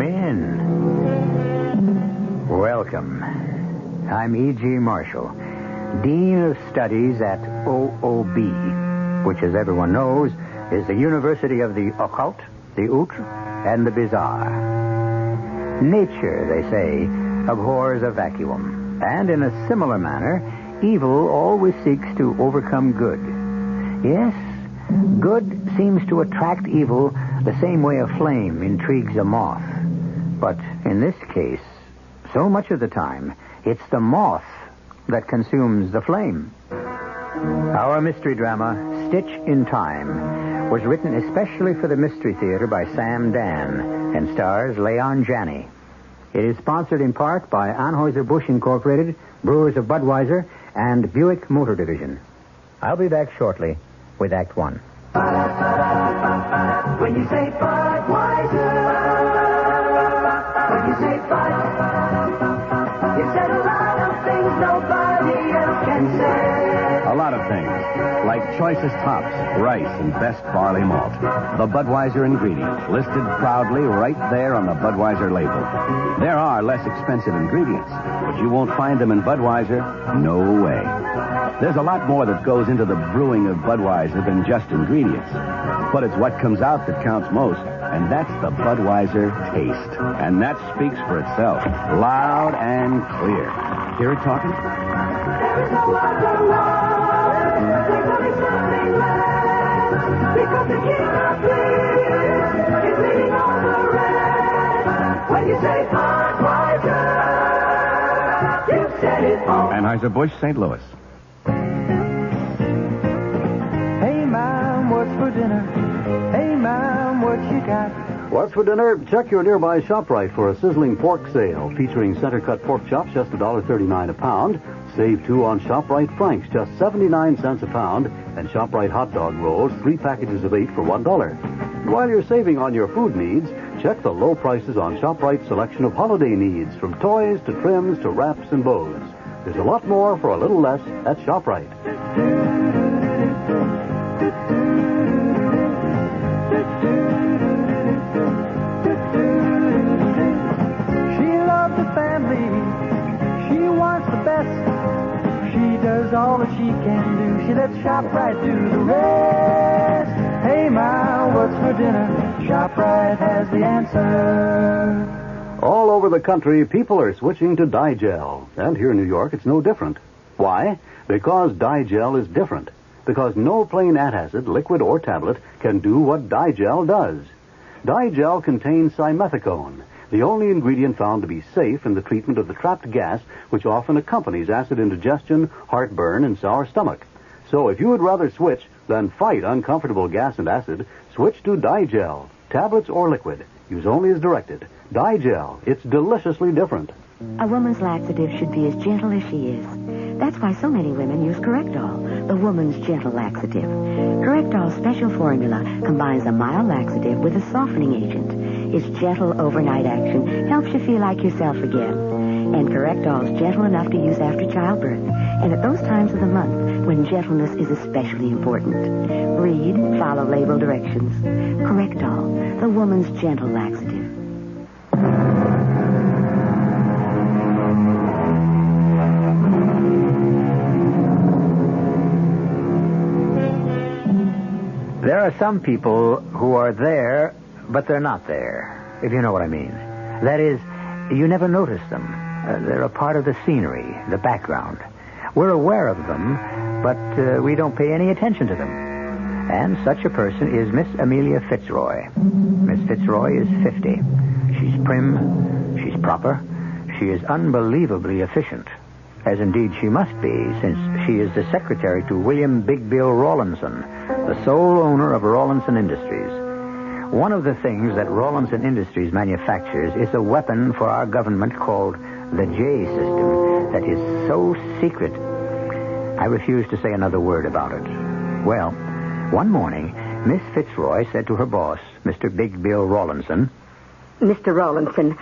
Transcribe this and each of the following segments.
Come in. Welcome. I'm E.G. Marshall, Dean of Studies at OOB, which, as everyone knows, is the University of the Occult, the Outre, and the Bizarre. Nature, they say, abhors a vacuum, and in a similar manner, evil always seeks to overcome good. Yes, good seems to attract evil the same way a flame intrigues a moth. But in this case, so much of the time, it's the moth that consumes the flame. Our mystery drama, Stitch in Time, was written especially for the Mystery Theater by Sam Dann and stars Leon Janney. It is sponsored in part by Anheuser-Busch Incorporated, Brewers of Budweiser, and Buick Motor Division. I'll be back shortly with Act One. When you say Budweiser, when you say Bud, you said a lot of things nobody else can say. A lot of things, like choicest hops, rice, and best barley malt. The Budweiser ingredients, listed proudly right there on the Budweiser label. There are less expensive ingredients, but you won't find them in Budweiser. No way. There's a lot more that goes into the brewing of Budweiser than just ingredients. But it's what comes out that counts most, and that's the Budweiser taste. And that speaks for itself, loud and clear. Hear it talking? There is no other love. There's only something less. Because the king of bliss is leading all the rest. When you say Budweiser, you said it all. Anheuser-Busch, St. Louis. Hey, Mom, what's for dinner? Hey, Mom, what you got? What's for dinner? Check your nearby ShopRite for a sizzling pork sale featuring center-cut pork chops, just $1.39 a pound. Save $2 on ShopRite Franks, just 79 cents a pound. And ShopRite hot dog rolls, 3 packages of 8 for $1. And while you're saving on your food needs, check the low prices on ShopRite's selection of holiday needs, from toys to trims to wraps and bows. There's a lot more for a little less at ShopRite. All that she can do, she lets ShopRite do the rest. Hey, Ma, what's for dinner? ShopRite has the answer. All over the country, people are switching to Digel. And here in New York, it's no different. Why? Because Digel is different. Because no plain antacid, liquid or tablet, can do what Digel does. Digel contains simethicone, the only ingredient found to be safe in the treatment of the trapped gas which often accompanies acid indigestion, heartburn, and sour stomach. So if you would rather switch than fight uncomfortable gas and acid, switch to Digel, tablets or liquid. Use only as directed. Digel, it's deliciously different. A woman's laxative should be as gentle as she is. That's why so many women use Correctol, the woman's gentle laxative. Correctol's special formula combines a mild laxative with a softening agent. Its gentle overnight action helps you feel like yourself again. And Correctol's gentle enough to use after childbirth, and at those times of the month when gentleness is especially important. Read, follow label directions. Correctol, the woman's gentle laxative. There are some people who are there, but they're not there, if you know what I mean. That is, you never notice them. They're a part of the scenery, the background. We're aware of them, but we don't pay any attention to them. And such a person is Miss Amelia Fitzroy. Miss Fitzroy is 50. She's prim, she's proper, she is unbelievably efficient, as indeed she must be, since she is the secretary to William Big Bill Rawlinson, the sole owner of Rawlinson Industries. One of the things that Rawlinson Industries manufactures is a weapon for our government called the J system that is so secret, I refuse to say another word about it. Well, one morning, Miss Fitzroy said to her boss, Mr. Big Bill Rawlinson, Mr. Rawlinson,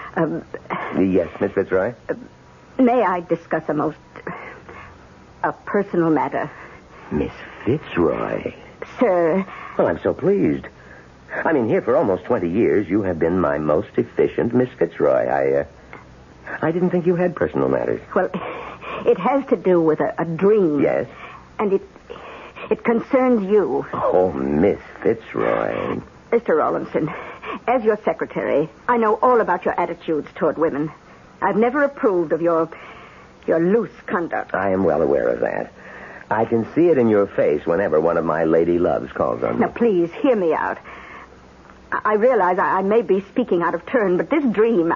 Yes, Miss Fitzroy? may I discuss a personal matter? Miss Fitzroy? Sir, Well, I'm so pleased. I mean, here for almost 20 years, you have been my most efficient Miss Fitzroy. I didn't think you had personal matters. Well, it has to do with a dream. Yes? And it concerns you. Oh, Miss Fitzroy. Mr. Rawlinson, as your secretary, I know all about your attitudes toward women. I've never approved of your loose conduct. I am well aware of that. I can see it in your face whenever one of my lady loves calls on me. Now, please, hear me out. I realize I may be speaking out of turn, but this dream...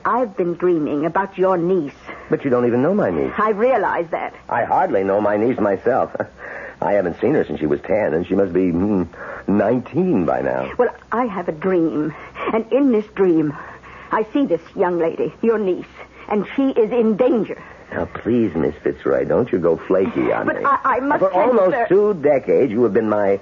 I've been dreaming about your niece. But you don't even know my niece. I realize that. I hardly know my niece myself. I haven't seen her since she was 10, and she must be 19 by now. Well, I have a dream, and in this dream, I see this young lady, your niece, and she is in danger. Now, please, Miss Fitzroy, don't you go flaky on me. But I must For tell you, almost sir... 2 decades, you have been my...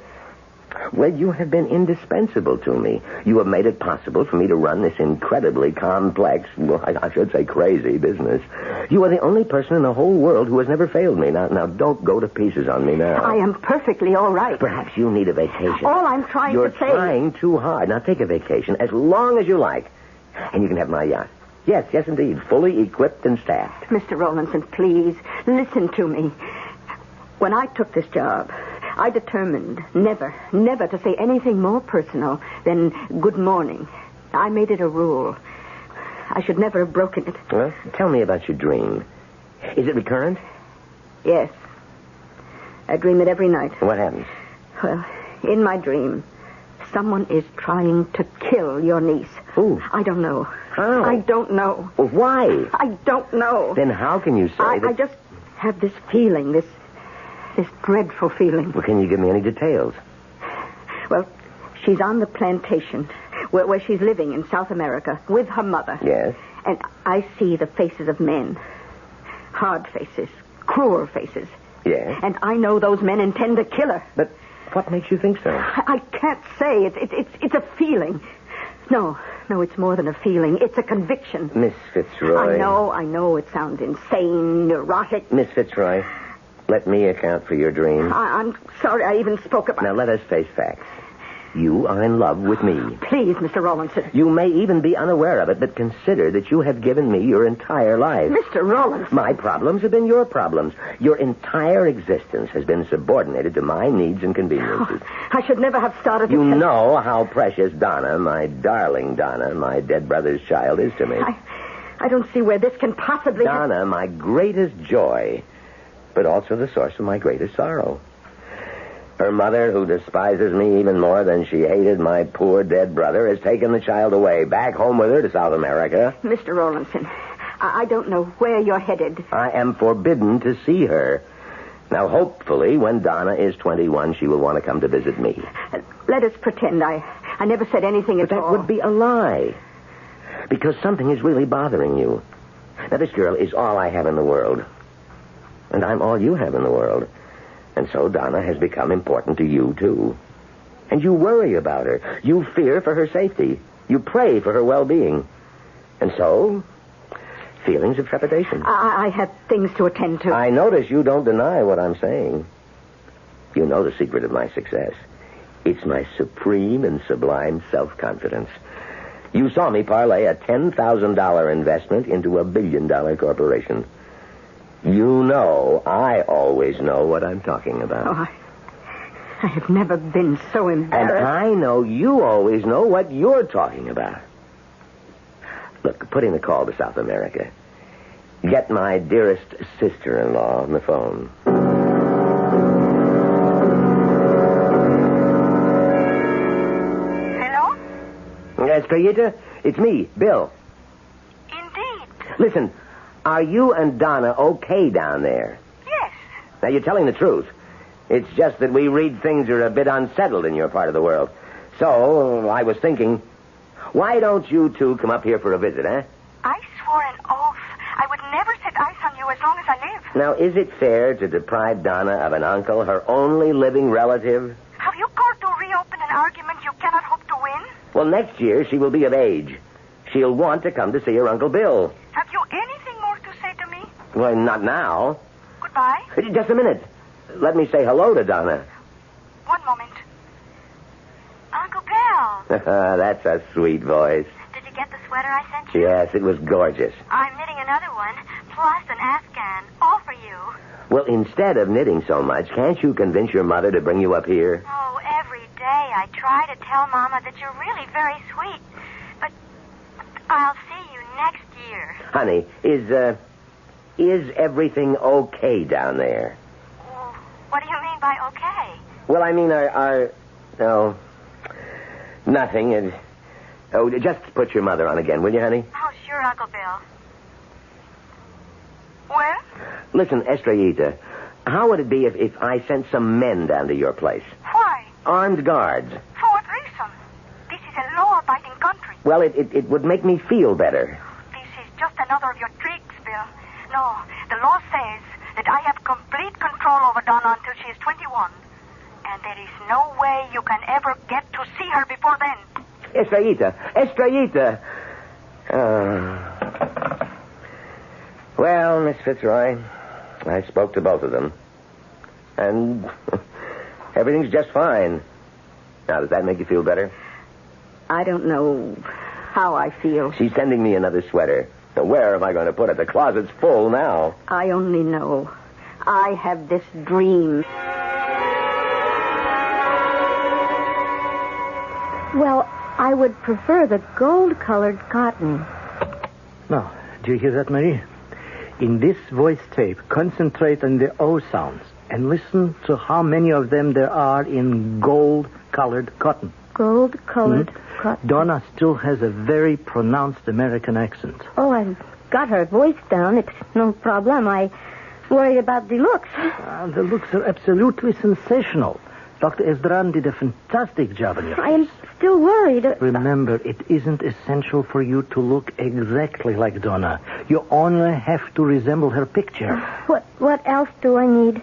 Well, you have been indispensable to me. You have made it possible for me to run this incredibly complex, well, I should say crazy business. You are the only person in the whole world who has never failed me. Now, don't go to pieces on me now. I am perfectly all right. Perhaps you need a vacation. All I'm trying You're to say... You're trying too hard. Now, take a vacation as long as you like. And you can have my yacht. Yes, indeed. Fully equipped and staffed. Mr. Rawlinson, please, listen to me. When I took this job, I determined never to say anything more personal than good morning. I made it a rule. I should never have broken it. Well, tell me about your dream. Is it recurrent? Yes. I dream it every night. What happens? Well, in my dream, someone is trying to kill your niece. Who? I don't know. How? I don't know. Well, why? I don't know. Then how can you say that... I just have this feeling, this dreadful feeling. Well, can you give me any details? Well, she's on the plantation where she's living in South America with her mother. Yes? And I see the faces of men. Hard faces. Cruel faces. Yes? And I know those men intend to kill her. But what makes you think so? I can't say. It's a feeling. No, it's more than a feeling. It's a conviction. Miss Fitzroy. I know it sounds insane, neurotic. Miss Fitzroy, let me account for your dream. I'm sorry I even spoke about... Now, let us face facts. You are in love with me. Please, Mr. Rawlinson. You may even be unaware of it, but consider that you have given me your entire life. Mr. Rawlinson. My problems have been your problems. Your entire existence has been subordinated to my needs and conveniences. I should never have started... You know how precious Donna, my darling Donna, my dead brother's child, is to me. I don't see where this can possibly... Donna, my greatest joy, but also the source of my greatest sorrow. Her mother, who despises me even more than she hated my poor dead brother, has taken the child away, back home with her to South America. Mr. Rawlinson, I don't know where you're headed. I am forbidden to see her. Now, hopefully, when Donna is 21, she will want to come to visit me. Let us pretend I never said anything at all. But that would be a lie. Because something is really bothering you. Now, this girl is all I have in the world. And I'm all you have in the world. And so Donna has become important to you, too. And you worry about her. You fear for her safety. You pray for her well-being. And so, feelings of trepidation. I have things to attend to. I notice you don't deny what I'm saying. You know the secret of my success. It's my supreme and sublime self-confidence. You saw me parlay a $10,000 investment into a $1 billion corporation. You know, I always know what I'm talking about. Oh, I have never been so embarrassed. And I know you always know what you're talking about. Look, put in a call to South America. Get my dearest sister-in-law on the phone. Hello? Estranged, it's me, Bill. Indeed. Listen, are you and Donna okay down there? Yes. Now, you're telling the truth. It's just that we read things are a bit unsettled in your part of the world. So, I was thinking, why don't you two come up here for a visit, eh? I swore an oath. I would never set eyes on you as long as I live. Now, is it fair to deprive Donna of an uncle, her only living relative? Have you called to reopen an argument you cannot hope to win? Well, next year she will be of age. She'll want to come to see her Uncle Bill. Have you anything more to say to me? Well, not now. Goodbye. Just a minute. Let me say hello to Donna. One moment. That's a sweet voice. Did you get the sweater I sent you? Yes, it was gorgeous. I'm knitting another one, plus an Afghan, all for you. Well, instead of knitting so much, can't you convince your mother to bring you up here? Oh, every day I try to tell Mama that you're really very sweet. But I'll see you next year. Honey, is everything okay down there? Well, what do you mean by okay? Well, I mean, no, nothing. Just put your mother on again, will you, honey? Oh, sure, Uncle Bill. Well? Listen, Estranged, how would it be if I sent some men down to your place? Why? Armed guards. For what reason? This is a law-abiding country. Well, it would make me feel better. This is just another of your tricks, Bill. No, the law says that I have complete control over Donna until she is 21. And there is no way you can ever get to see her before then. Estranged. Well, Miss Fitzroy, I spoke to both of them. And everything's just fine. Now, does that make you feel better? I don't know how I feel. She's sending me another sweater. Now, where am I going to put it? The closet's full now. I only know. I have this dream. Well, I would prefer the gold-colored cotton. Now, do you hear that, Marie? In this voice tape, concentrate on the O sounds and listen to how many of them there are in gold-colored cotton. Gold-colored cotton. Donna still has a very pronounced American accent. Oh, I've got her voice down. It's no problem. I worry about the looks. The looks are absolutely sensational. Dr. Esdran did a fantastic job on your face. I am still worried. Remember, it isn't essential for you to look exactly like Donna. You only have to resemble her picture. What else do I need?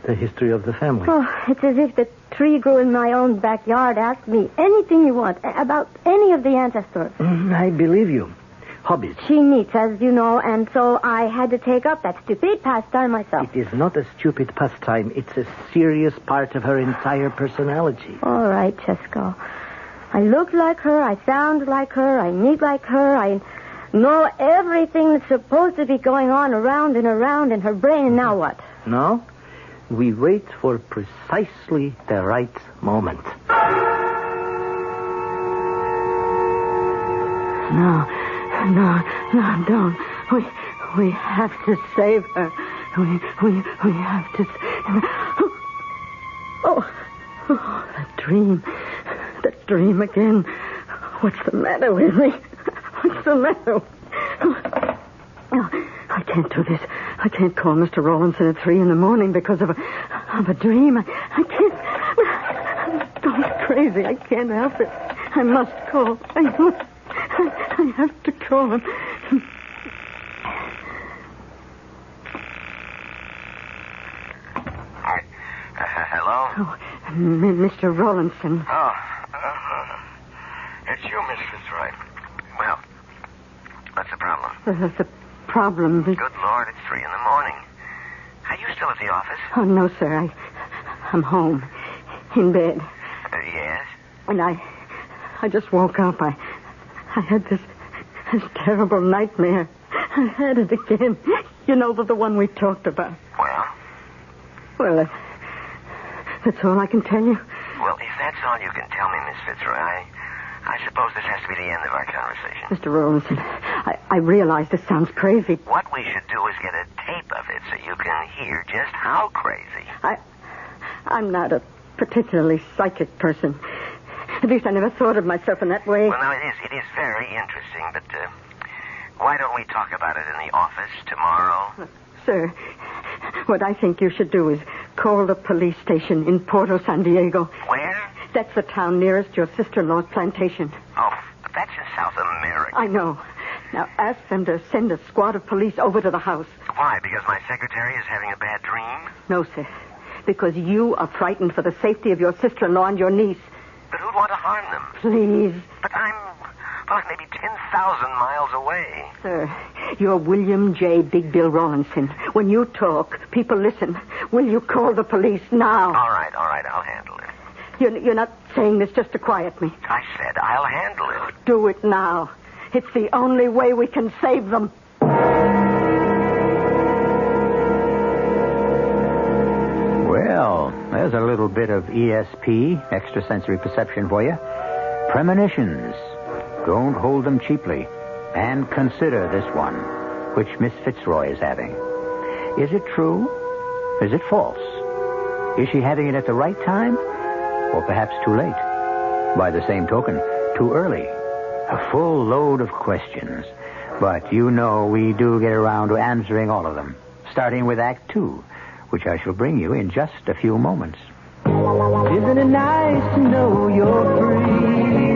The history of the family. Oh, it's as if the tree grew in my own backyard. Ask me anything you want about any of the ancestors. I believe you. Hobbies. She knits, as you know, and so I had to take up that stupid pastime myself. It is not a stupid pastime. It's a serious part of her entire personality. All right, Chesco. I look like her, I sound like her, I knit like her, I know everything that's supposed to be going on around and around in her brain, and now what? No? We wait for precisely the right moment. No, don't. We have to save her. We have to. Oh, that dream. That dream again. What's the matter with me? What's the matter? I can't do this. I can't call Mr. Rawlinson at 3 a.m. because of a dream. I can't. I'm going crazy. I can't help it. I must call. I have to call him. Hello? Oh, Mr. Rawlinson. Oh, it's you, Miss Fitzroy. Well, what's the problem? The problem... Good Lord, it's 3 a.m. Are you still at the office? Oh, no, sir. I'm home. In bed. Yes? And I just woke up. I had this terrible nightmare. I had it again. You know, the one we talked about. Well, that's all I can tell you. Well, if that's all you can tell me, Miss Fitzroy, I suppose this has to be the end of our conversation. Mr. Rawlinson, I realize this sounds crazy. What we should do is get a tape of it so you can hear just how crazy. I'm not a particularly psychic person. At least I never thought of myself in that way. Well, now, it is very interesting, but why don't we talk about it in the office tomorrow? Sir, what I think you should do is call the police station in Porto, San Diego. Where? That's the town nearest your sister-in-law's plantation. Oh, but that's in South America. I know. Now, ask them to send a squad of police over to the house. Why? Because my secretary is having a bad dream? No, sir. Because you are frightened for the safety of your sister-in-law and your niece. But who'd want to harm them? Please. But I'm maybe 10,000 miles away. Sir, you're William J. Big Bill Rawlinson. When you talk, people listen. Will you call the police now? All right, I'll handle it. You're not saying this just to quiet me. I said I'll handle it. Do it now. It's the only way we can save them. Well, there's a little bit of ESP, extrasensory perception for you. Premonitions. Don't hold them cheaply. And consider this one, which Miss Fitzroy is having. Is it true? Is it false? Is she having it at the right time? Or perhaps too late? By the same token, too early? A full load of questions. But you know we do get around to answering all of them, starting with Act 2, which I shall bring you in just a few moments. Isn't it nice to know you're free?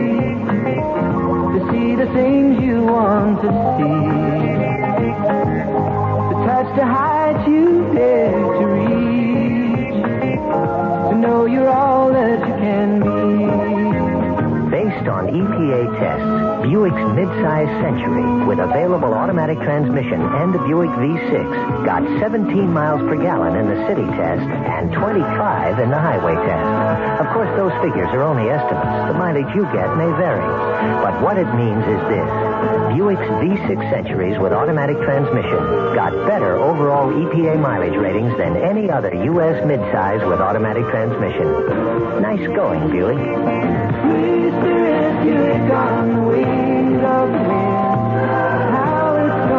To see the things you want to see. To touch the heights you dare to reach. To know you're all that you can be. Based on EPA tests, Buick's midsize Century with available automatic transmission and the Buick V6 got 17 miles per gallon in the city test and 25 in the highway test. Of course, those figures are only estimates. The mileage you get may vary. But what it means is this. Buick's V6 Centuries with automatic transmission got better overall EPA mileage ratings than any other U.S. midsize with automatic transmission. Nice going, Buick.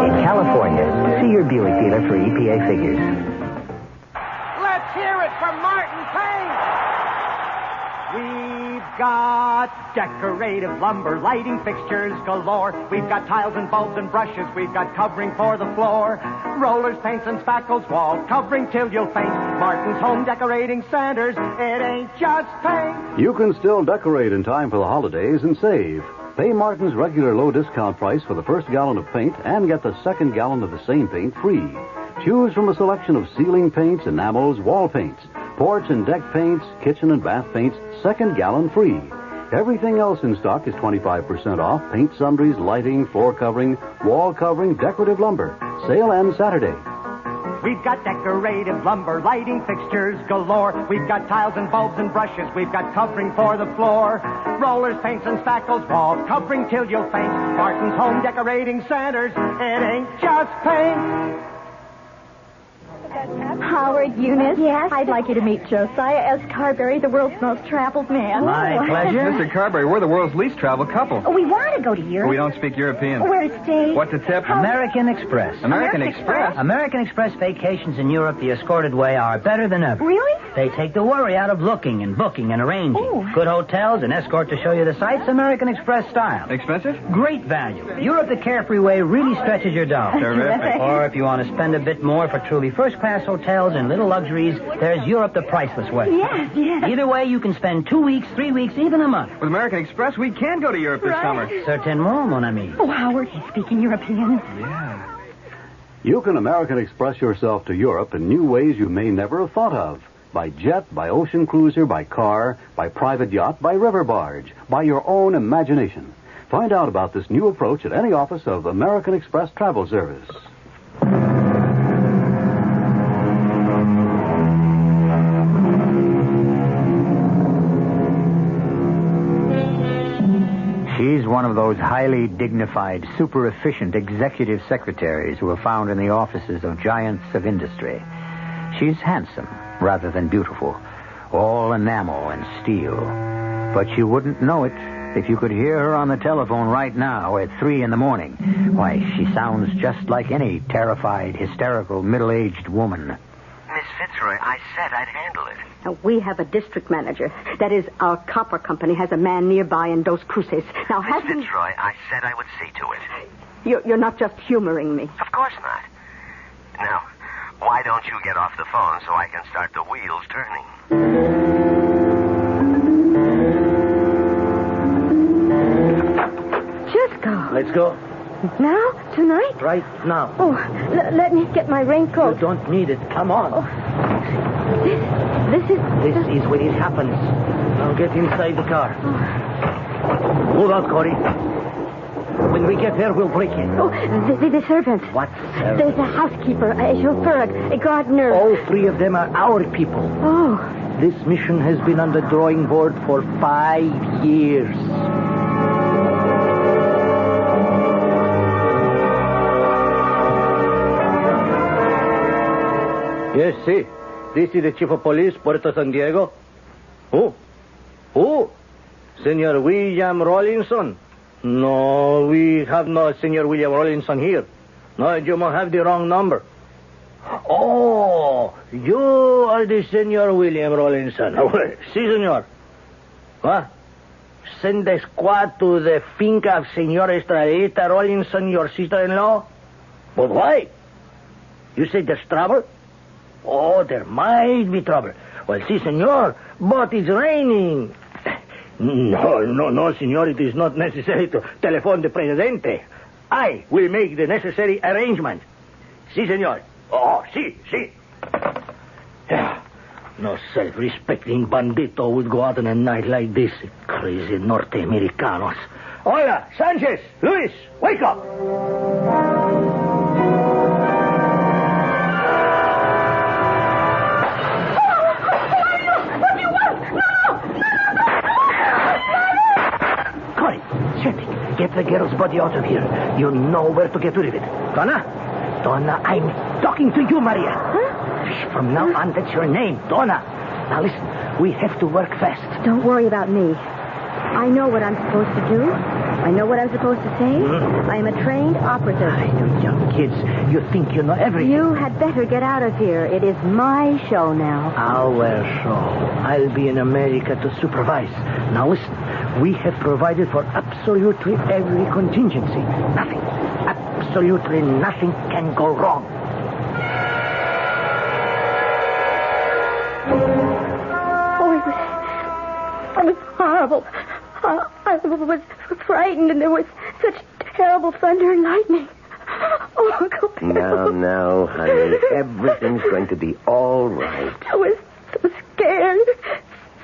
In California, see your Buick dealer for EPA figures. Let's hear it for Martin Payne. We've got decorative lumber, lighting fixtures galore. We've got tiles and bulbs and brushes. We've got covering for the floor. Rollers, paints, and spackles, wall covering till you'll faint. Martin's Home Decorating Centers. It ain't just paint. You can still decorate in time for the holidays and save. Pay Martin's regular low discount price for the first gallon of paint and get the second gallon of the same paint free. Choose from a selection of ceiling paints, enamels, wall paints, porch and deck paints, kitchen and bath paints, second gallon free. Everything else in stock is 25% off. Paint sundries, lighting, floor covering, wall covering, decorative lumber. Sale ends Saturday. We've got decorative lumber, lighting fixtures galore. We've got tiles and bulbs and brushes. We've got covering for the floor. Rollers, paints, and spackles, wall covering till you'll faint. Martin's Home Decorating Centers. It ain't just paint. Howard, Eunice. Yes? I'd like you to meet Josiah S. Carberry, the world's most traveled man. My pleasure. Mr. Carberry, we're the world's least traveled couple. We want to go to Europe. We don't speak European. Where to stay? What to tip? American Express. American Express? American Express vacations in Europe the escorted way are better than ever. Really? They take the worry out of looking and booking and arranging. Ooh. Good hotels, an escort to show you the sights, American Express style. Expensive? Great value. Europe the carefree way really stretches your dollars. Terrific. Or if you want to spend a bit more for truly first-class hotels and little luxuries, there's Europe the priceless way. Yes, yes. Either way, you can spend 2 weeks, 3 weeks, even a month. With American Express, we can go to Europe this summer. Certainement, mon ami. Oh, Howard, he's speaking European. Yeah. You can American Express yourself to Europe in new ways you may never have thought of. By jet, by ocean cruiser, by car, by private yacht, by river barge, by your own imagination. Find out about this new approach at any office of American Express Travel Service. She's one of those highly dignified, super efficient executive secretaries who are found in the offices of giants of industry. She's handsome rather than beautiful, all enamel and steel. But you wouldn't know it if you could hear her on the telephone right now at 3 in the morning. Why, she sounds just like any terrified, hysterical, middle-aged woman. Miss Fitzroy, I said I'd handle it. Now, we have a district manager. That is, our copper company has a man nearby in Dos Cruces. Now, Miss Fitzroy, I said I would see to it. You're not just humoring me. Of course not. Now, why don't you get off the phone so I can start the wheels turning? Just go. Let's go. Now? Tonight? Right now. Oh, let me get my raincoat. You don't need it. Come on. Oh. This is when it happens. Now get inside the car. Move out, Corey. When we get there, we'll break in. Oh, the servants. What There's a housekeeper, a chauffeur, a gardener. All 3 of them are our people. Oh. This mission has been on the drawing board for 5 years. Yes, see. This is the chief of police, Puerto San Diego. Who? Senor William Rawlinson. No, we have no Senor William Rawlinson here. No, you must have the wrong number. Oh, you are the Senor William Rawlinson. Oh, si, senor. What? Send the squad to the finca of Senor Estranged Rawlinson, your sister-in-law? But why? You say there's trouble? Oh, there might be trouble. Well, si, senor, but it's raining. No, senor, it is not necessary to telephone the presidente. I will make the necessary arrangement. Si, senor. Oh, si. Yeah. No self-respecting bandito would go out on a night like this. Crazy Norte Americanos. Hola, Sanchez, Luis, wake up! Get the girl's body out of here. You know where to get rid of it. Donna, I'm talking to you, Maria. Huh? From now on, that's your name, Donna. Now listen, we have to work fast. Don't worry about me. I know what I'm supposed to do. I know what I'm supposed to say. I am a trained operative. You young kids, you think you know everything. You had better get out of here. It is my show now. Our show. I'll be in America to supervise. Now listen. We have provided for absolutely every contingency. Nothing, absolutely nothing can go wrong. Oh, it was horrible. I was frightened, and there was such terrible thunder and lightning. Oh, Uncle Bill. Now, honey, everything's going to be all right. I was so scared.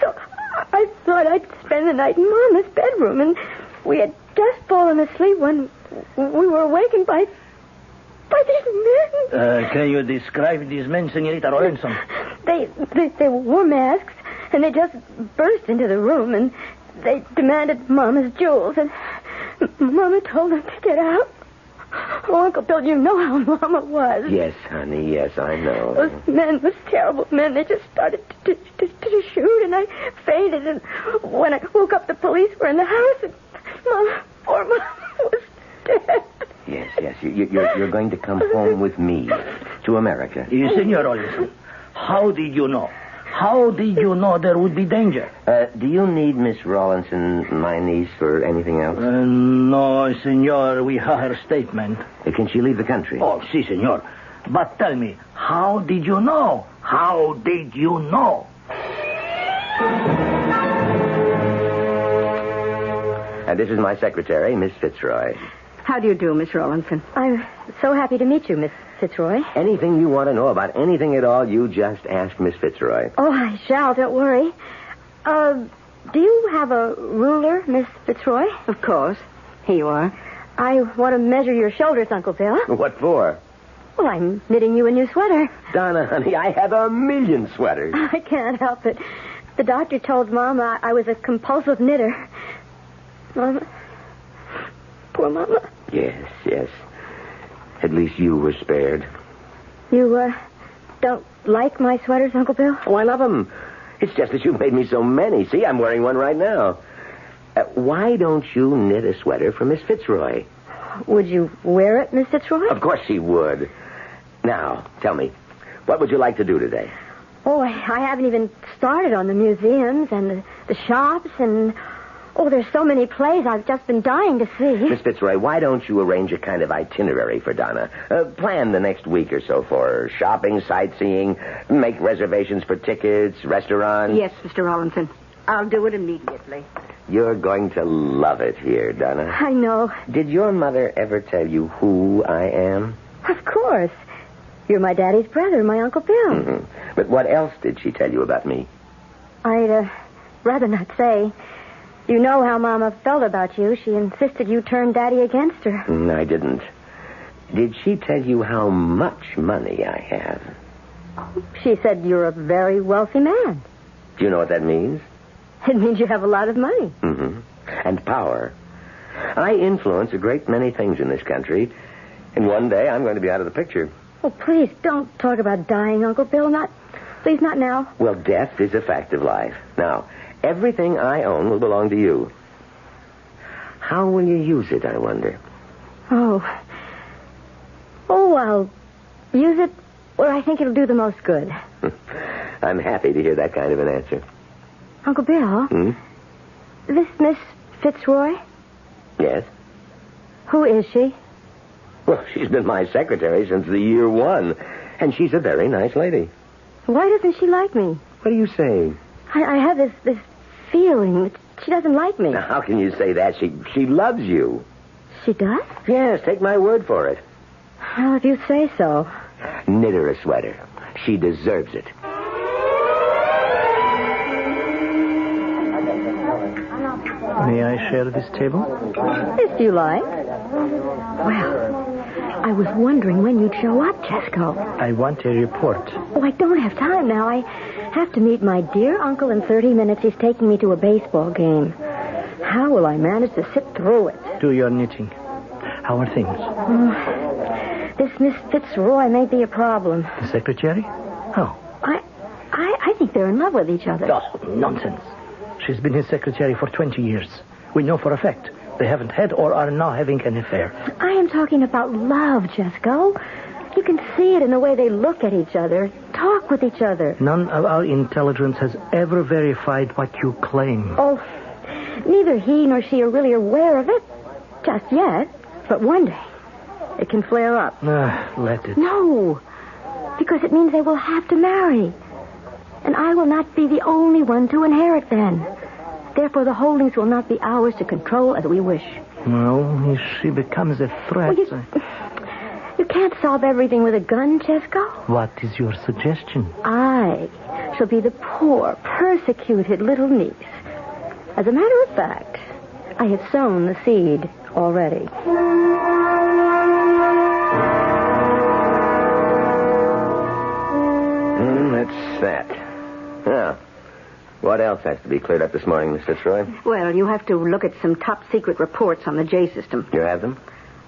So I thought I'd spend the night in Mama's bedroom, and we had just fallen asleep when we were awakened by these men. Can you describe these men, Senorita Rawlinson? They wore masks, and they just burst into the room, and they demanded Mama's jewels, and Mama told them to get out. Oh, Uncle Bill, you know how Mama was. Yes, honey, yes, I know. Those men, those terrible men, they just started to shoot, and I fainted, and when I woke up, the police were in the house, and poor Mama was dead. Yes, you're going to come home with me to America. Senor Rawlinson, how did you know? How did you know there would be danger? Do you need Miss Rawlinson, my niece, for anything else? No, senor. We have her statement. Can she leave the country? Oh, si, senor. But tell me, how did you know? How did you know? And this is my secretary, Miss Fitzroy. How do you do, Miss Rawlinson? I'm so happy to meet you, Miss Fitzroy. Anything you want to know about anything at all, you just ask Miss Fitzroy. Oh, I shall. Don't worry. Do you have a ruler, Miss Fitzroy? Of course. Here you are. I want to measure your shoulders, Uncle Bill. What for? Well, I'm knitting you a new sweater. Donna, honey, I have 1,000,000 sweaters. I can't help it. The doctor told Mama I was a compulsive knitter. Mama. Poor Mama. Yes. At least you were spared. You, don't like my sweaters, Uncle Bill? Oh, I love them. It's just that you've made me so many. See, I'm wearing one right now. Why don't you knit a sweater for Miss Fitzroy? Would you wear it, Miss Fitzroy? Of course she would. Now, tell me, what would you like to do today? Oh, I haven't even started on the museums and the shops and... Oh, there's so many plays I've just been dying to see. Miss Fitzroy, why don't you arrange a kind of itinerary for Donna? Plan the next week or so for her. Shopping, sightseeing, make reservations for tickets, restaurants. Yes, Mr. Rawlinson. I'll do it immediately. You're going to love it here, Donna. I know. Did your mother ever tell you who I am? Of course. You're my daddy's brother, my Uncle Bill. Mm-hmm. But what else did she tell you about me? I'd rather not say. You know how Mama felt about you. She insisted you turn Daddy against her. I didn't. Did she tell you how much money I have? She said you're a very wealthy man. Do you know what that means? It means you have a lot of money. Mm-hmm. And power. I influence a great many things in this country, and one day I'm going to be out of the picture. Oh, please, don't talk about dying, Uncle Bill. Please, not now. Well, death is a fact of life. Now, everything I own will belong to you. How will you use it, I wonder? Oh, I'll use it where I think it'll do the most good. I'm happy to hear that kind of an answer. Uncle Bill? This Miss Fitzroy? Yes? Who is she? Well, she's been my secretary since the year 1, and she's a very nice lady. Why doesn't she like me? What do you say? I have this feeling that she doesn't like me. Now, how can you say that? She loves you. She does? Yes, take my word for it. Well, if you say so. Knit her a sweater. She deserves it. May I share this table? If you like. Well, I was wondering when you'd show up, Jesco. I want a report. Oh, I don't have time now. I have to meet my dear uncle in 30 minutes. He's taking me to a baseball game. How will I manage to sit through it? Do your knitting. How are things? This Miss Fitzroy may be a problem. The secretary? How? I think they're in love with each other. Oh, nonsense. She's been his secretary for 20 years. We know for a fact they haven't had or are now having an affair. I am talking about love, Jesco. You can see it in the way they look at each other, talk with each other. None of our intelligence has ever verified what you claim. Oh, neither he nor she are really aware of it just yet. But one day, it can flare up. Let it. No, because it means they will have to marry. And I will not be the only one to inherit then. Therefore, the holdings will not be ours to control as we wish. Well, if she becomes a threat... Well, you can't solve everything with a gun, Jesco. What is your suggestion? I shall be the poor, persecuted little niece. As a matter of fact, I have sown the seed already. That's that. Now, what else has to be cleared up this morning, Miss Fitzroy? Well, you have to look at some top-secret reports on the J system. You have them?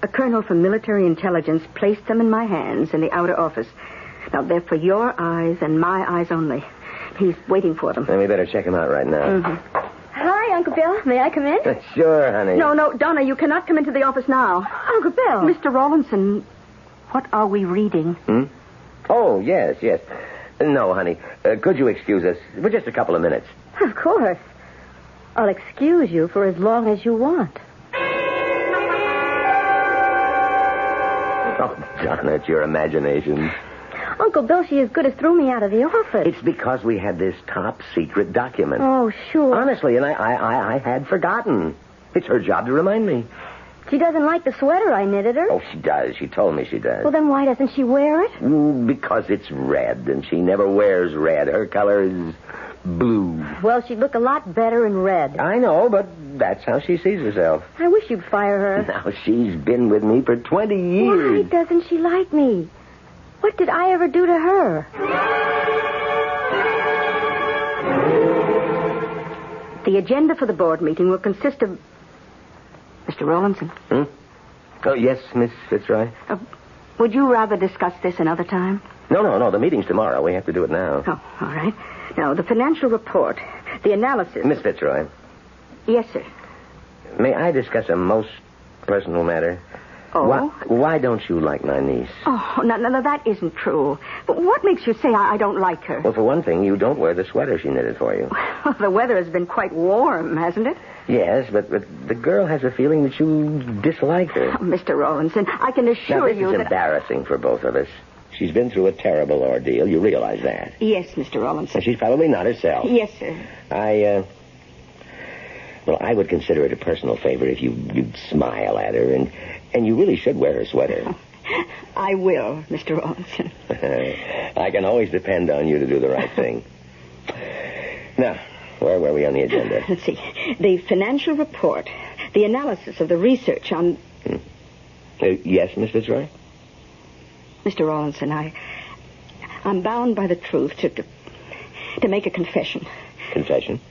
A colonel from military intelligence placed them in my hands in the outer office. Now, they're for your eyes and my eyes only. He's waiting for them. Then we better check them out right now. Hi, Uncle Bill. May I come in? Sure, honey. No, Donna, you cannot come into the office now. Uncle Bill. Mr. Rawlinson, what are we reading? Oh, yes. No, honey. Could you excuse us for just a couple of minutes? Of course. I'll excuse you for as long as you want. Oh, Donna, it's your imagination. Uncle Bill, she as good as threw me out of the office. It's because we had this top-secret document. Oh, sure. Honestly, and I had forgotten. It's her job to remind me. She doesn't like the sweater I knitted her. Oh, she does. She told me she does. Well, then why doesn't she wear it? Because it's red, and she never wears red. Her color is blue. Well, she'd look a lot better in red. I know, but that's how she sees herself. I wish you'd fire her. Now, she's been with me for 20 years. Why doesn't she like me? What did I ever do to her? The agenda for the board meeting will consist of... Mr. Rawlinson? Oh, yes, Miss Fitzroy? Would you rather discuss this another time? No. The meeting's tomorrow. We have to do it now. Oh, all right. Now, the financial report, the analysis... Miss Fitzroy? Yes, sir. May I discuss a most personal matter? Oh? Why don't you like my niece? Oh, no, that isn't true. But what makes you say I don't like her? Well, for one thing, you don't wear the sweater she knitted for you. Well, the weather has been quite warm, hasn't it? Yes, but the girl has a feeling that you dislike her. Oh, Mr. Rawlinson, I can assure you that... This is embarrassing for both of us. She's been through a terrible ordeal. You realize that? Yes, Mr. Rawlinson. And she's probably not herself. Yes, sir. Well, I would consider it a personal favor if you'd smile at her, and you really should wear her sweater. I will, Mr. Rawlinson. I can always depend on you to do the right thing. Now, where were we on the agenda? Let's see. The financial report, the analysis of the research on... Yes, Miss Fitzroy? Mr. Rawlinson, I'm bound by the truth to make a confession. Confession?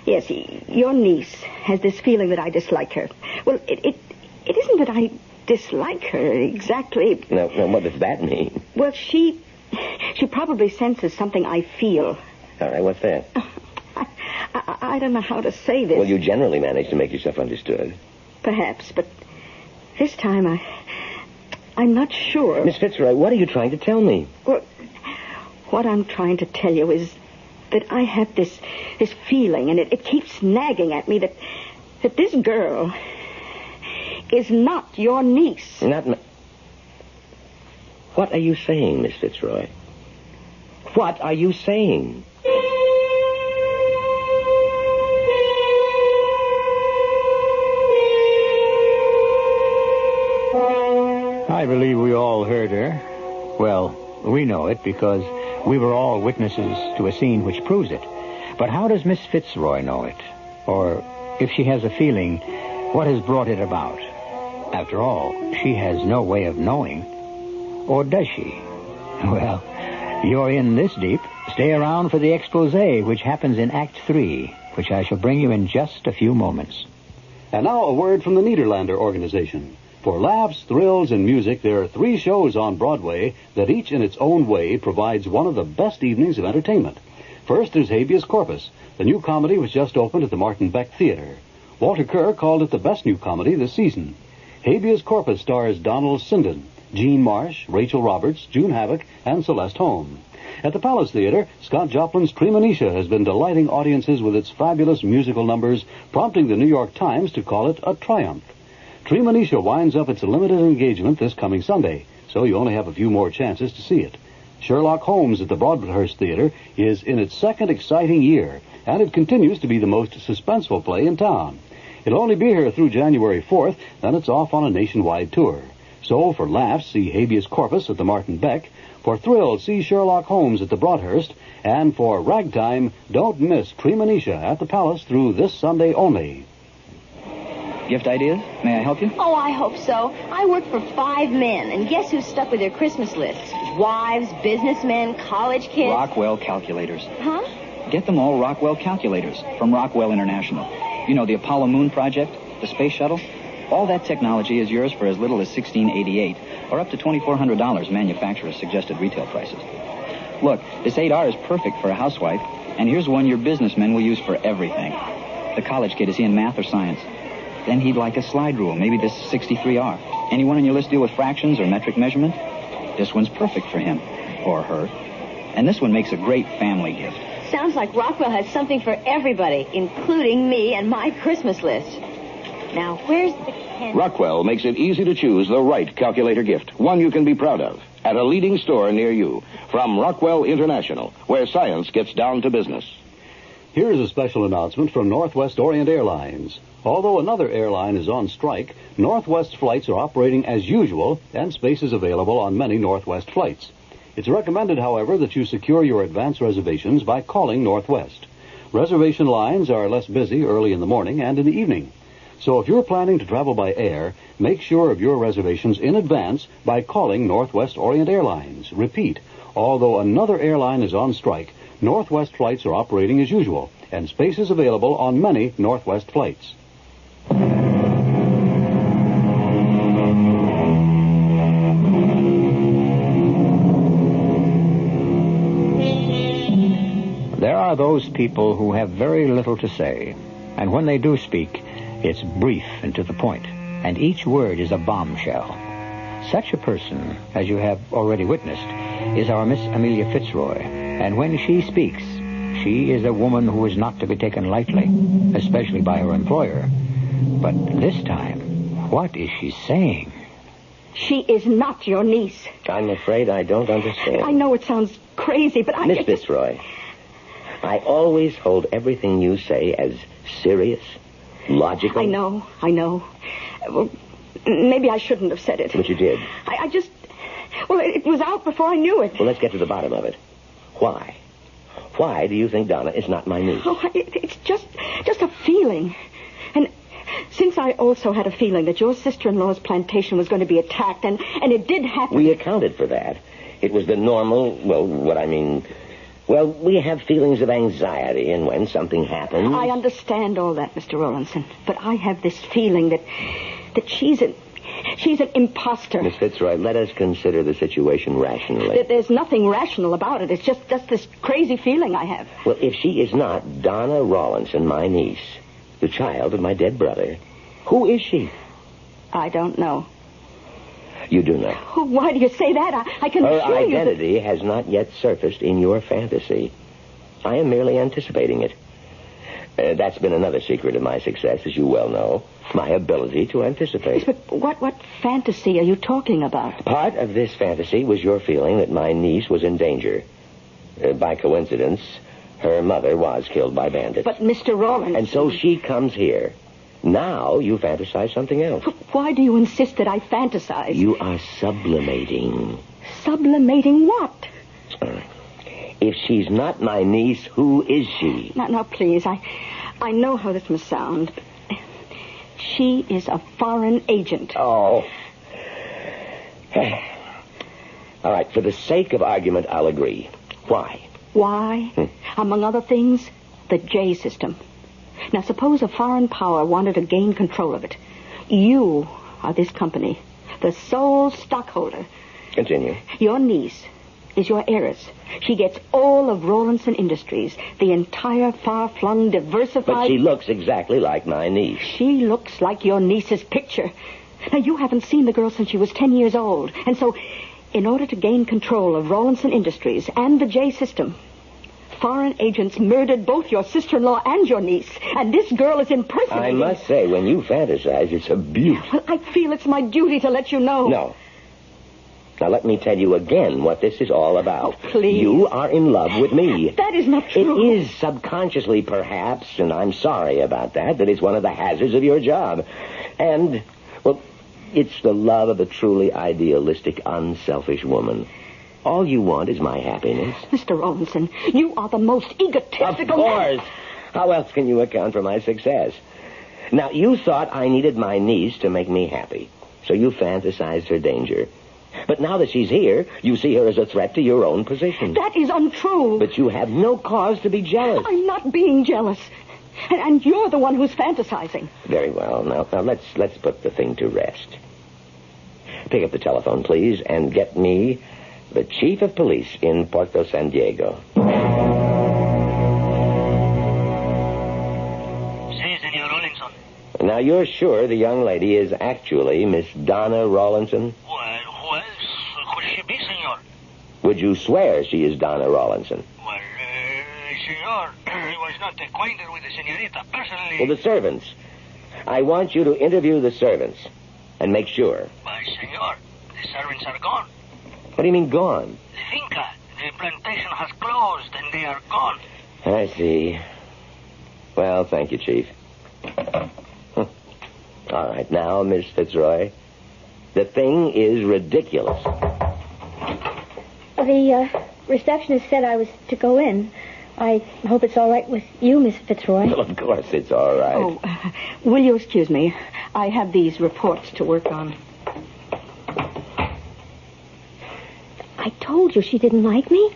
Yes, your niece has this feeling that I dislike her. Well, it isn't that I dislike her exactly. No, what does that mean? Well, she probably senses something I feel. All right, what's that? I don't know how to say this. Well, you generally manage to make yourself understood. Perhaps, but this time I'm not sure. Miss Fitzroy, what are you trying to tell me? Well, what I'm trying to tell you is that I have this feeling, and it keeps nagging at me that this girl is not your niece. What are you saying, Miss Fitzroy? What are you saying? I believe we all heard her. Well, we know it because we were all witnesses to a scene which proves it. But how does Miss Fitzroy know it? Or, if she has a feeling, what has brought it about? After all, she has no way of knowing. Or does she? Well, you're in this deep. Stay around for the expose, which happens in Act 3, which I shall bring you in just a few moments. And now a word from the Nederlander organization. For laughs, thrills, and music, there are 3 shows on Broadway that each in its own way provides one of the best evenings of entertainment. First, there's Habeas Corpus, the new comedy which just opened at the Martin Beck Theater. Walter Kerr called it the best new comedy this season. Habeas Corpus stars Donald Sinden, Jean Marsh, Rachel Roberts, June Havoc, and Celeste Holm. At the Palace Theater, Scott Joplin's Premonitia has been delighting audiences with its fabulous musical numbers, prompting the New York Times to call it a triumph. Premonitia winds up its limited engagement this coming Sunday, so you only have a few more chances to see it. Sherlock Holmes at the Broadhurst Theater is in its second exciting year, and it continues to be the most suspenseful play in town. It'll only be here through January 4th, then it's off on a nationwide tour. So, for laughs, see Habeas Corpus at the Martin Beck. For thrills, see Sherlock Holmes at the Broadhurst. And for ragtime, don't miss Premonitia at the Palace through this Sunday only. Gift ideas? May I help you? Oh, I hope so. I work for 5 men, and guess who's stuck with their Christmas lists? Wives, businessmen, college kids. Rockwell calculators. Huh? Get them all Rockwell calculators from Rockwell International. You know, the Apollo Moon Project, the space shuttle. All that technology is yours for as little as $1,688, or up to $2,400 manufacturer's suggested retail prices. Look, this 8R is perfect for a housewife, and here's one your businessmen will use for everything. The college kid, is he in math or science? Then he'd like a slide rule, maybe this 63R. Anyone on your list deal with fractions or metric measurement? This one's perfect for him, or her. And this one makes a great family gift. Sounds like Rockwell has something for everybody, including me and my Christmas list. Now, where's the candy? Rockwell makes it easy to choose the right calculator gift, one you can be proud of, at a leading store near you. From Rockwell International, where science gets down to business. Here's a special announcement from Northwest Orient Airlines. Although another airline is on strike, Northwest flights are operating as usual, and space is available on many Northwest flights. It's recommended, however, that you secure your advance reservations by calling Northwest. Reservation lines are less busy early in the morning and in the evening. So if you're planning to travel by air, make sure of your reservations in advance by calling Northwest Orient Airlines. Repeat, although another airline is on strike, Northwest flights are operating as usual, and space is available on many Northwest flights. There are those people who have very little to say, and when they do speak, it's brief and to the point, and each word is a bombshell. Such a person, as you have already witnessed, is our Miss Amelia Fitzroy, and when she speaks, she is a woman who is not to be taken lightly, especially by her employer. But this time, what is she saying? She is not your niece. I'm afraid I don't understand. I know it sounds crazy, but Miss Fitzroy, I always hold everything you say as serious, logical. I know. Well, maybe I shouldn't have said it. But you did. I just... Well, it was out before I knew it. Well, let's get to the bottom of it. Why? Why do you think Donna is not my niece? Oh, it's just a feeling. And since I also had a feeling that your sister-in-law's plantation was going to be attacked, and it did happen... We accounted for that. It was the normal, Well, we have feelings of anxiety, and when something happens... I understand all that, Mr. Rawlinson, but I have this feeling that she's an imposter. Miss Fitzroy, let us consider the situation rationally. There's nothing rational about it. It's just this crazy feeling I have. Well, if she is not Donna Rawlinson, my niece, the child of my dead brother, who is she? I don't know. You do know. Why do you say that? I can Her assure you that... identity has not yet surfaced in your fantasy. I am merely anticipating it. That's been another secret of my success, as you well know. My ability to anticipate. But what fantasy are you talking about? Part of this fantasy was your feeling that my niece was in danger. By coincidence, her mother was killed by bandits. But Mr. Rawlinson... And so she comes here. Now you fantasize something else. Why do you insist that I fantasize? You are sublimating. Sublimating what? If she's not my niece, who is she? Now, please, I know how this must sound. She is a foreign agent. Oh. All right, for the sake of argument, I'll agree. Why? Why? Among other things, the J system. Now, suppose a foreign power wanted to gain control of it. You are this company, the sole stockholder. Continue. Your niece is your heiress. She gets all of Rawlinson Industries, the entire far-flung, diversified... But she looks exactly like my niece. She looks like your niece's picture. Now, you haven't seen the girl since she was 10 years old. And so, in order to gain control of Rawlinson Industries and the J system... foreign agents murdered both your sister-in-law and your niece, and this girl is impersonating... I must say, when you fantasize, it's a beaut. Well, I feel it's my duty to let you know. No. Now, let me tell you again what this is all about. Oh, please. You are in love with me. That is not true. It is subconsciously, perhaps, and I'm sorry about that it's one of the hazards of your job. And, well, it's the love of a truly idealistic, unselfish woman. All you want is my happiness. Mr. Rawlinson, you are the most egotistical... Of course. How else can you account for my success? Now, you thought I needed my niece to make me happy, so you fantasized her danger. But now that she's here, you see her as a threat to your own position. That is untrue. But you have no cause to be jealous. I'm not being jealous. And you're the one who's fantasizing. Very well. Now let's put the thing to rest. Pick up the telephone, please, and get me the chief of police in Puerto San Diego. Si, Senor Rawlinson. Now, you're sure the young lady is actually Miss Donna Rawlinson? Well, who else could she be, senor? Would you swear she is Donna Rawlinson? Well, senor, I was not acquainted with the senorita personally. Well, the servants. I want you to interview the servants and make sure. But, senor, the servants are gone. What do you mean, gone? The finca, the plantation has closed and they are gone. I see. Well, thank you, Chief. All right, now, Miss Fitzroy, the thing is ridiculous. The receptionist said I was to go in. I hope it's all right with you, Miss Fitzroy. Well, of course it's all right. Oh, will you excuse me? I have these reports to work on. I told you she didn't like me.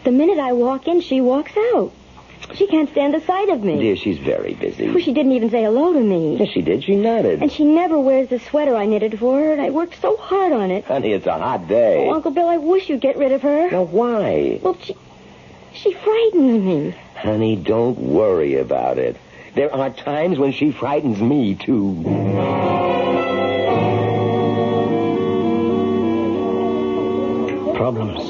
The minute I walk in, she walks out. She can't stand the sight of me. Dear, she's very busy. Well, she didn't even say hello to me. Yes, she did. She nodded. And she never wears the sweater I knitted for her, and I worked so hard on it. Honey, it's a hot day. Oh, Uncle Bill, I wish you'd get rid of her. Now, why? Well, she frightens me. Honey, don't worry about it. There are times when she frightens me, too. Problems.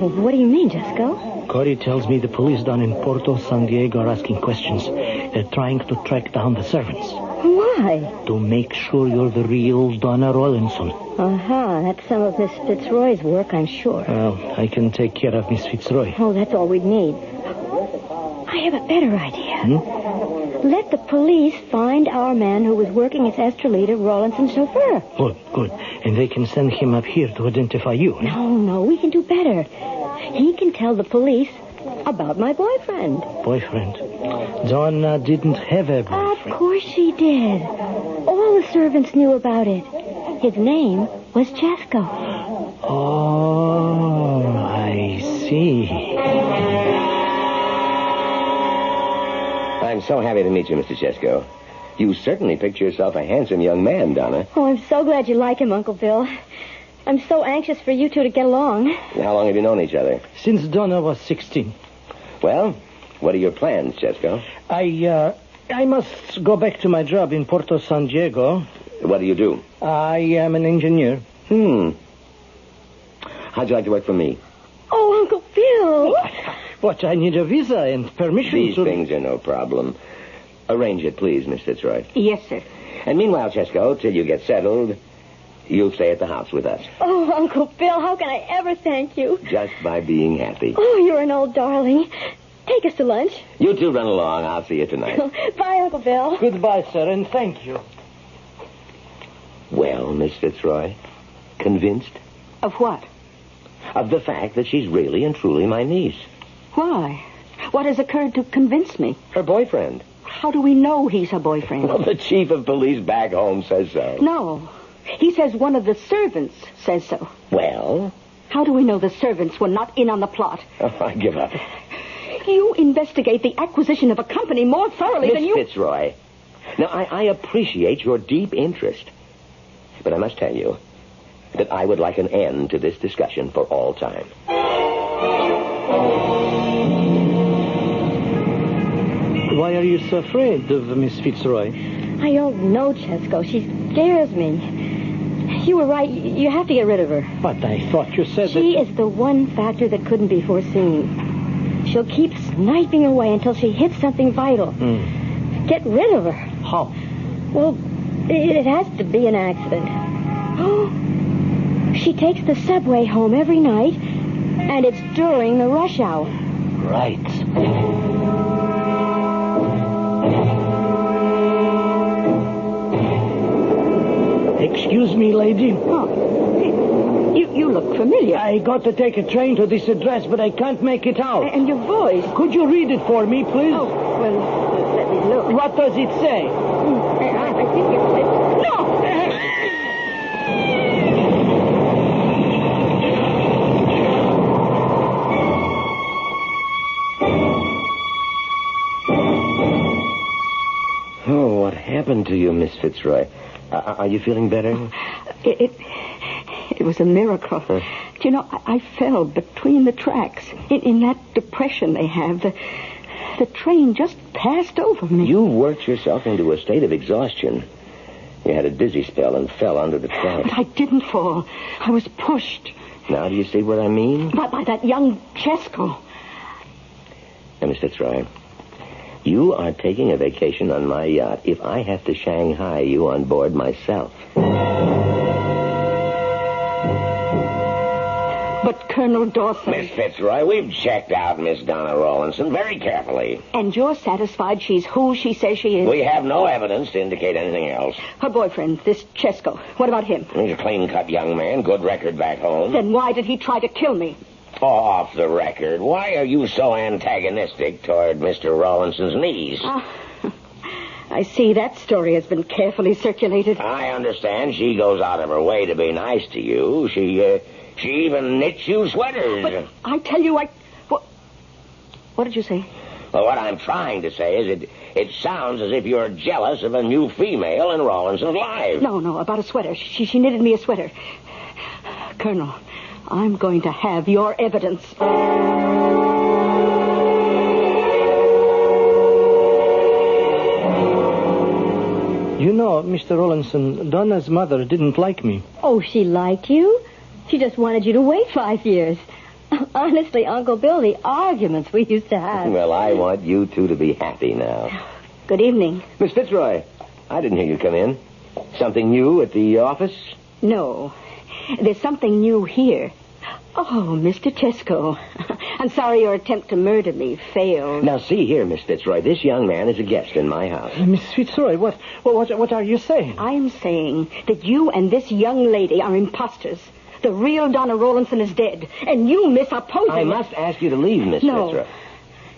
What do you mean, Jesco? Corey tells me the police down in Puerto San Diego are asking questions. They're trying to track down the servants. Why? To make sure you're the real Donna Rawlinson. Uh-huh. That's some of Miss Fitzroy's work, I'm sure. Well, I can take care of Miss Fitzroy. Oh, that's all we'd need. I have a better idea. Let the police find our man who was working as Estrelita Rawlinson's chauffeur. Good. And they can send him up here to identify you. No, we can do better. He can tell the police about my boyfriend. Boyfriend? Donna didn't have a boyfriend. Of course she did. All the servants knew about it. His name was Jesco. Oh, I see. I'm so happy to meet you, Mr. Chesko. You certainly picture yourself a handsome young man, Donna. Oh, I'm so glad you like him, Uncle Bill. I'm so anxious for you two to get along. How long have you known each other? Since Donna was 16. Well, what are your plans, Chesko? I must go back to my job in Puerto San Diego. What do you do? I am an engineer. How'd you like to work for me? Oh, Uncle Bill. What, I need a visa and permission These to... things are no problem. Arrange it, please, Miss Fitzroy. Yes, sir. And meanwhile, Chesko, till you get settled, you'll stay at the house with us. Oh, Uncle Bill, how can I ever thank you? Just by being happy. Oh, you're an old darling. Take us to lunch. You two run along. I'll see you tonight. Bye, Uncle Bill. Goodbye, sir, and thank you. Well, Miss Fitzroy, convinced? Of what? Of the fact that she's really and truly my niece. Why? What has occurred to convince me? Her boyfriend. How do we know he's her boyfriend? Well, the chief of police back home says so. No. He says one of the servants says so. Well? How do we know the servants were not in on the plot? Oh, I give up. You investigate the acquisition of a company more thoroughly than you... Miss Fitzroy. Now, I appreciate your deep interest. But I must tell you that I would like an end to this discussion for all time. Why are you so afraid of Miss Fitzroy? I don't know, Chesko. She scares me. You were right. You have to get rid of her. But I thought you said She that... is the one factor that couldn't be foreseen. She'll keep sniping away until she hits something vital. Get rid of her. How? Well, it has to be an accident. Oh, she takes the subway home every night, and it's during the rush hour. Right. Excuse me, lady. Oh, you look familiar. I got to take a train to this address, but I can't make it out. And your voice. Could you read it for me, please? Oh, well, let me look. What does it say? I think it's... No! Oh, what happened to you, Miss Fitzroy? Are you feeling better? It was a miracle. Do you know, I fell between the tracks in that depression they have. The train just passed over me. You worked yourself into a state of exhaustion. You had a dizzy spell and fell under the tracks. But I didn't fall. I was pushed. Now, do you see what I mean? By that young Chesko. Now, Miss Fitzroy, you are taking a vacation on my yacht if I have to Shanghai you on board myself. But Colonel Dawson... Miss Fitzroy, we've checked out Miss Donna Rawlinson very carefully. And you're satisfied she's who she says she is? We have no evidence to indicate anything else. Her boyfriend, this Chesko. What about him? He's a clean-cut young man, good record back home. Then why did he try to kill me? Off the record, why are you so antagonistic toward Mr. Rawlinson's niece? I see that story has been carefully circulated. I understand she goes out of her way to be nice to you. She even knits you sweaters. But I tell you, What did you say? Well, what I'm trying to say is it sounds as if you're jealous of a new female in Rawlinson's life. No, about a sweater. She knitted me a sweater. Colonel, I'm going to have your evidence. You know, Mr. Rawlinson, Donna's mother didn't like me. Oh, she liked you? She just wanted you to wait 5 years. Honestly, Uncle Bill, the arguments we used to have. Well, I want you two to be happy now. Good evening. Miss Fitzroy, I didn't hear you come in. Something new at the office? No. There's something new here. Oh, Mr. Chesko. I'm sorry your attempt to murder me failed. Now, see here, Miss Fitzroy. This young man is a guest in my house. Miss Fitzroy, what are you saying? I'm saying that you and this young lady are imposters. The real Donna Rawlinson is dead, and you misopposing I must ask you to leave, Miss Fitzroy.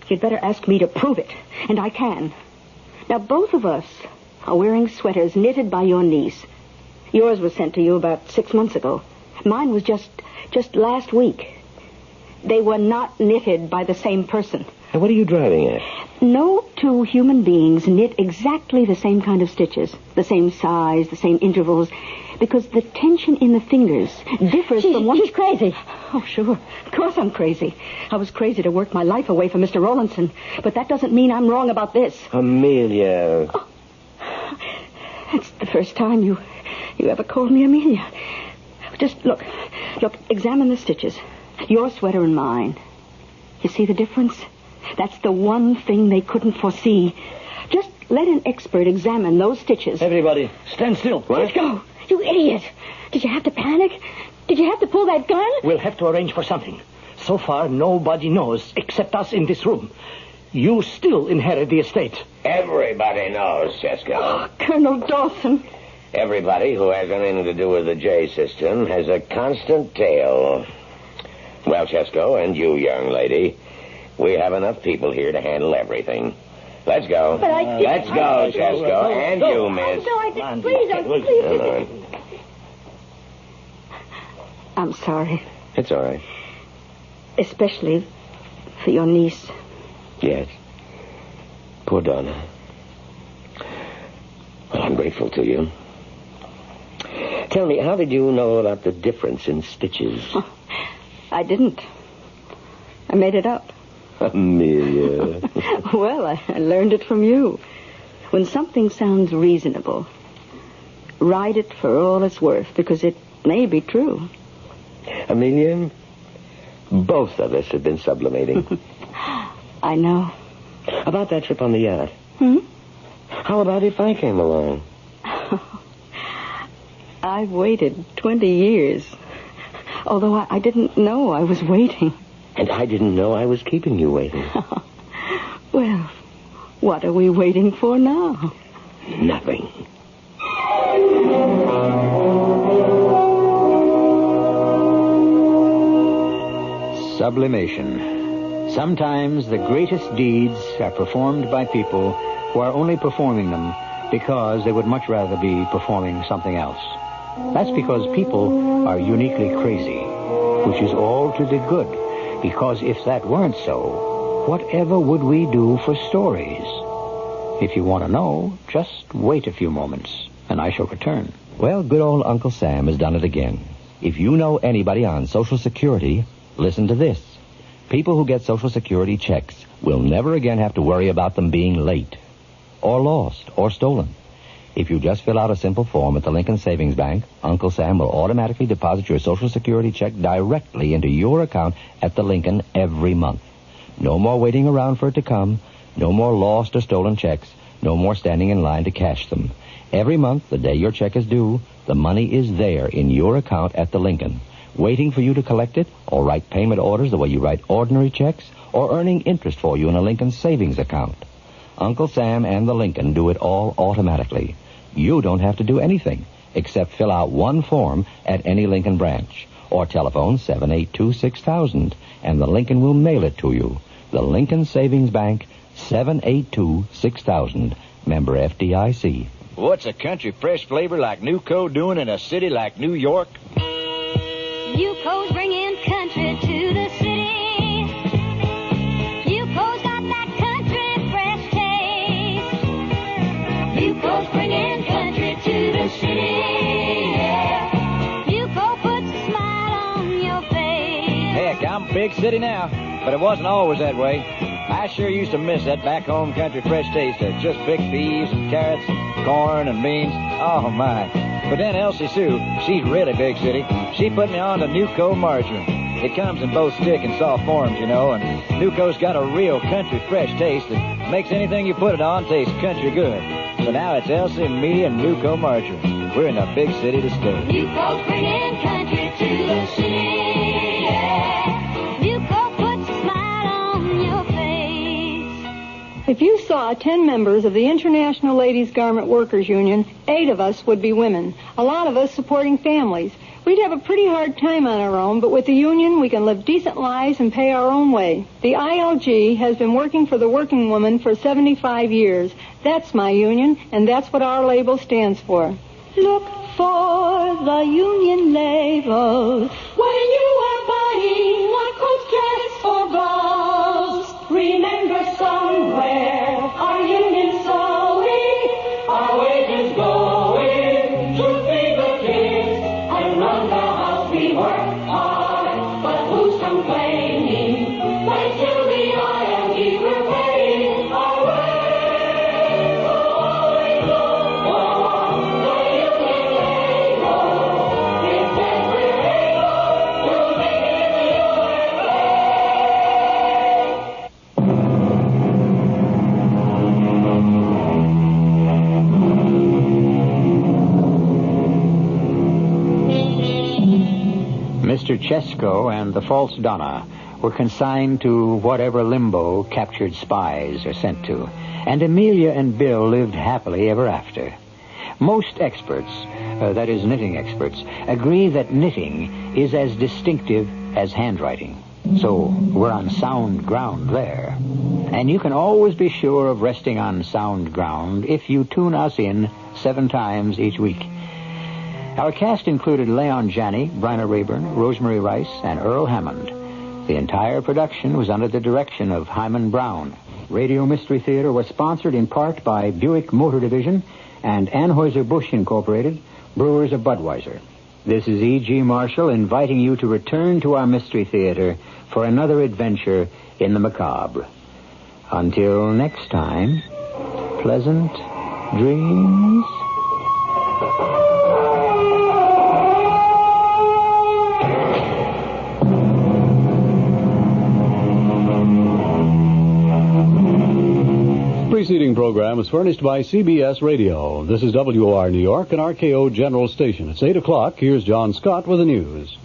You'd better ask me to prove it, and I can. Now, both of us are wearing sweaters knitted by your niece. Yours was sent to you about 6 months ago. Mine was just last week. They were not knitted by the same person. And what are you driving at? No two human beings knit exactly the same kind of stitches, the same size, the same intervals, because the tension in the fingers differs from one... She's crazy. Oh, sure. Of course I'm crazy. I was crazy to work my life away from Mr. Rowlandson, but that doesn't mean I'm wrong about this. Amelia. Oh, that's the first time you ever called me Amelia. Just look, examine the stitches. Your sweater and mine. You see the difference? That's the one thing they couldn't foresee. Just let an expert examine those stitches. Everybody, stand still. Let's go. You idiot. Did you have to panic? Did you have to pull that gun? We'll have to arrange for something. So far, nobody knows except us in this room. You still inherit the estate. Everybody knows, Chesko. Oh, Colonel Dawson. Everybody who has anything to do with the J system has a constant tail. Well, Chesko, and you, young lady, we have enough people here to handle everything. Let's go. But Let's go, Chesko. And you, miss. Please. I'm sorry. It's all right. Especially for your niece. Yes. Poor Donna. Well, I'm grateful to you. Tell me, how did you know about the difference in stitches? Oh, I didn't. I made it up. Amelia. Well, I learned it from you. When something sounds reasonable, write it for all it's worth, because it may be true. Amelia, both of us have been sublimating. I know. About that trip on the yacht. How about if I came along? I've waited 20 years. Although I didn't know I was waiting. And I didn't know I was keeping you waiting. Well, what are we waiting for now? Nothing. Sublimation. Sometimes the greatest deeds are performed by people who are only performing them because they would much rather be performing something else. That's because people are uniquely crazy, which is all to the good, because if that weren't so, whatever would we do for stories? If you want to know, just wait a few moments, and I shall return. Well, good old Uncle Sam has done it again. If you know anybody on Social Security, listen to this. People who get Social Security checks will never again have to worry about them being late, or lost, or stolen. If you just fill out a simple form at the Lincoln Savings Bank, Uncle Sam will automatically deposit your Social Security check directly into your account at the Lincoln every month. No more waiting around for it to come. No more lost or stolen checks. No more standing in line to cash them. Every month, the day your check is due, the money is there in your account at the Lincoln, waiting for you to collect it or write payment orders the way you write ordinary checks or earning interest for you in a Lincoln savings account. Uncle Sam and the Lincoln do it all automatically. You don't have to do anything except fill out one form at any Lincoln branch or telephone 782-6000 and the Lincoln will mail it to you. The Lincoln Savings Bank, 782-6000. Member FDIC. What's a country fresh flavor like Newco doing in a city like New York? Newco's bringing country to the city. Newco's got that country fresh taste. Newco's bringing country to the city. Yeah. Newco puts a smile on your face. Heck, I'm a big city now, but it wasn't always that way. I sure used to miss that back-home country fresh taste of just picked peas and carrots and corn and beans. Oh, my. But then Elsie Sue, she's really big city. She put me on to Newco margarine. It comes in both stick and soft forms, you know, and Newco's got a real country fresh taste that makes anything you put it on taste country good. So now it's Elsie, me, and Newco margarine. We're in a big city to stay. Newco's bringing country to the city. Yeah. Newco puts a smile on your face. If you saw 10 members of the International Ladies Garment Workers Union, 8 of us would be women, a lot of us supporting families. We'd have a pretty hard time on our own, but with the union, we can live decent lives and pay our own way. The ILG has been working for the working woman for 75 years. That's my union, and that's what our label stands for. Look for the union label when you are buying a coat, dress, or blouse. Remember Mr. Chesko and the false Donna were consigned to whatever limbo captured spies are sent to, and Amelia and Bill lived happily ever after. Most experts, that is knitting experts, agree that knitting is as distinctive as handwriting. So we're on sound ground there. And you can always be sure of resting on sound ground if you tune us in 7 times each week. Our cast included Leon Janney, Bryna Raeburn, Rosemary Rice, and Earl Hammond. The entire production was under the direction of Hyman Brown. Radio Mystery Theater was sponsored in part by Buick Motor Division and Anheuser-Busch Incorporated, brewers of Budweiser. This is E.G. Marshall inviting you to return to our Mystery Theater for another adventure in the macabre. Until next time, pleasant dreams. Preceding program is furnished by CBS Radio. This is WOR New York and RKO General Station. It's 8 o'clock. Here's John Scott with the news.